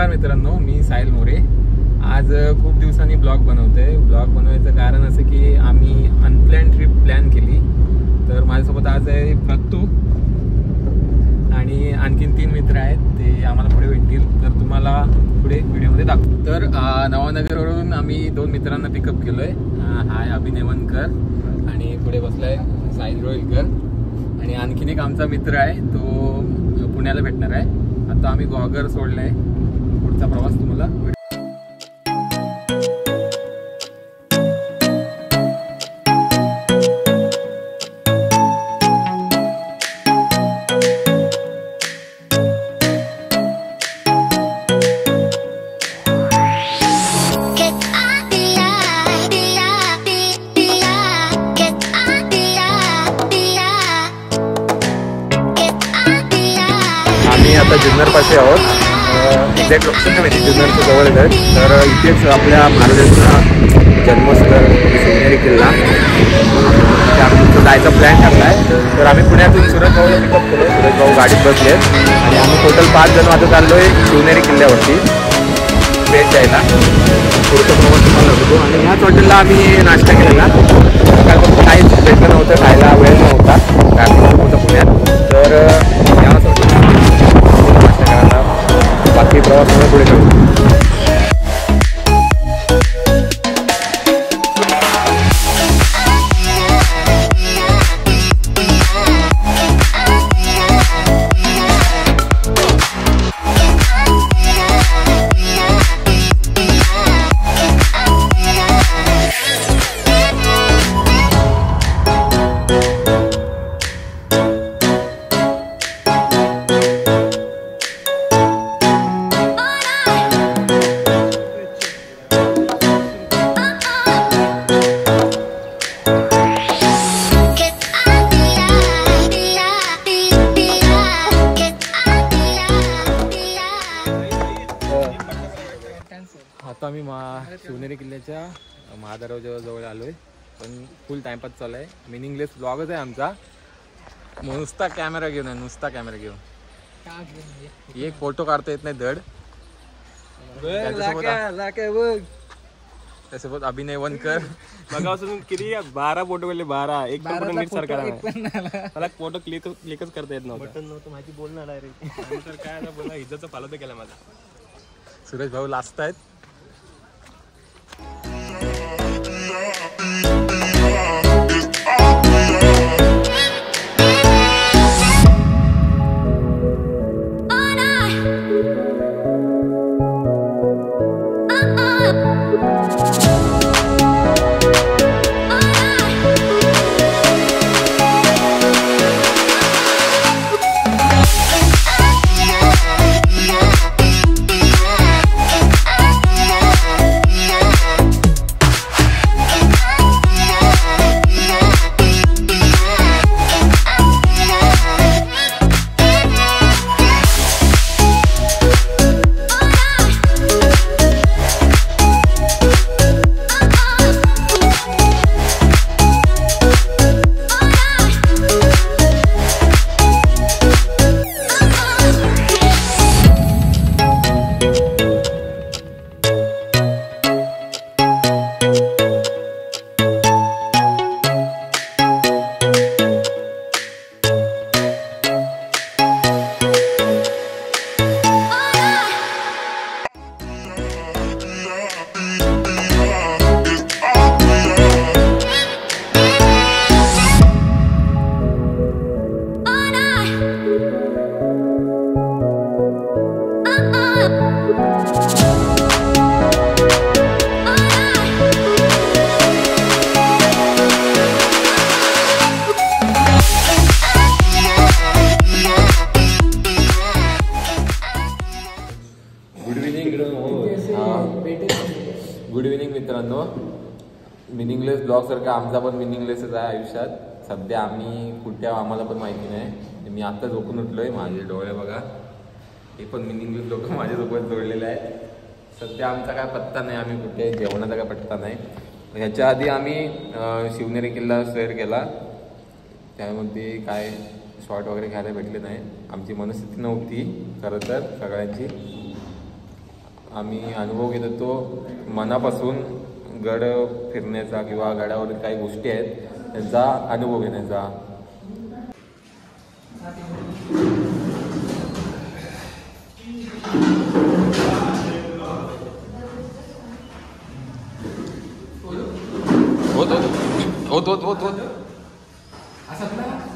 नमस्कार मित्रांनो, मी साहिल मोरे. आज खूप दिवसांनी ब्लॉग बनवतोय. ब्लॉग बनवायचं कारण असं की आम्ही अनप्लॅन ट्रिप प्लॅन केली. तर माझ्यासोबत आज आहे प्रत्तू आणि आणखीन 3 मित्र आहेत. ते आम्हाला पुढे भेटतील, तर तुम्हाला पुढे व्हिडिओमध्ये दाखवू. तर नवानगरवरून आम्ही 2 मित्रांना पिकअप केलोय. हाय अभिनवनकर आणि पुढे बसलाय साहिल रोहिलकर आणि आणखीन एक आमचा मित्र आहे, तो पुण्याला भेटणार आहे. आता आम्ही गॉगर सोडलाय. पुढचा प्रवास तुम्हाला आता जुन्नर पाशी आहोत. एक्झॅक्ट लोकेशन नाही माहिती, जुन्नरच्या जवळच आहे. तर इथेच आपल्या महाराजांचा जन्मस्थळ शिवनेरी किल्ला, आमचं जायचा प्लॅन टाकला आहे. तर आम्ही पुण्यातून सुरत भाऊला पिकअप केलो. सुरत भाऊ गाडीत बसले आणि आम्ही टोटल 5 जण आता चाललो आहे शिवनेरी किल्ल्यावरती भेट द्यायला. पुढचा प्रवास तुम्हाला होतो. आणि ह्याच हॉटेलला आम्ही नाश्ता केलेला. सकाळपासून काहीच भेटलं नव्हतं, खायला वेळ नव्हता कारण होतं पुण्यात. तर यासाठी नाश्ता करायला बाकी प्रवासाला पुढे करू. आता आम्ही शिवनेरी किल्ल्याच्या महादरवाजाजवळ आलो आहे. पण फुल टाइमपास चालू आहे. मिनिंगलेस ब्लॉगच आहे आमचा. नुसता कॅमेरा घेऊन आहे, नुसता कॅमेरा घेऊन एक फोटो काढता येत नाही धड. त्यासोबत अभिनवनकर मगापासून किती 12 फोटो केले. 12 एक फोटो नीट सरकार मला फोटो क्लिकच करता येत नव्हतं. माहिती बोलणार डायरेक्ट. तर काय बोला, इज्जतचा फालतू केला माझा. सुरेश भाऊ लास्ट आहेत. गुड इव्हिनिंग मित्रांनो. मिनिंगलेस ब्लॉग सारखा आमचा पण मिनिंगलेसच आहे आयुष्यात. सध्या आम्ही कुठे आम्हाला पण माहिती नाही. मी आता झोपून उठलोय. माझे डोळे बघा, हे पण मिनिंगलेस लोक माझ्यासोबत जोडलेले आहेत. सध्या आमचा काय पत्ता नाही, आम्ही कुठे जेवणाचा काय पत्ता नाही. ह्याच्या आधी आम्ही शिवनेरी किल्ला सैर केला, त्यामध्ये काय शॉट वगैरे घ्यायला भेटले नाही. आमची मनस्थिती नव्हती खरं तर सगळ्यांची. आम्ही अनुभव घेत होतो मनापासून गड फिरण्याचा किंवा गडावरील काही गोष्टी आहेत त्यांचा अनुभव घेण्याचा. होत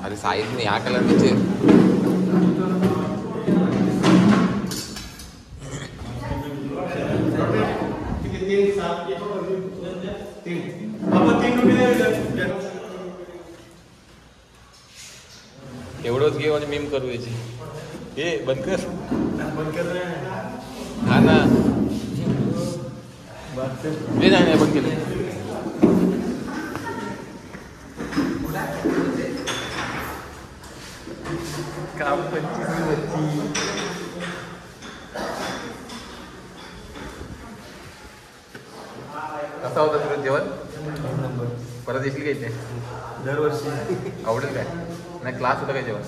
अरे साईज नाही हा कलर नीचे एवढंच घे म्हणजे मीम करू याची. हे बंद कर हा ना नाही बंद केलं. काम कसा होता तुझं जेवण? परत येशील का इथे दरवर्षी? आवडेल काय? नाही क्लास होता काय जेवण?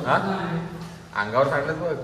हा अंगावर सांगलंच बघ.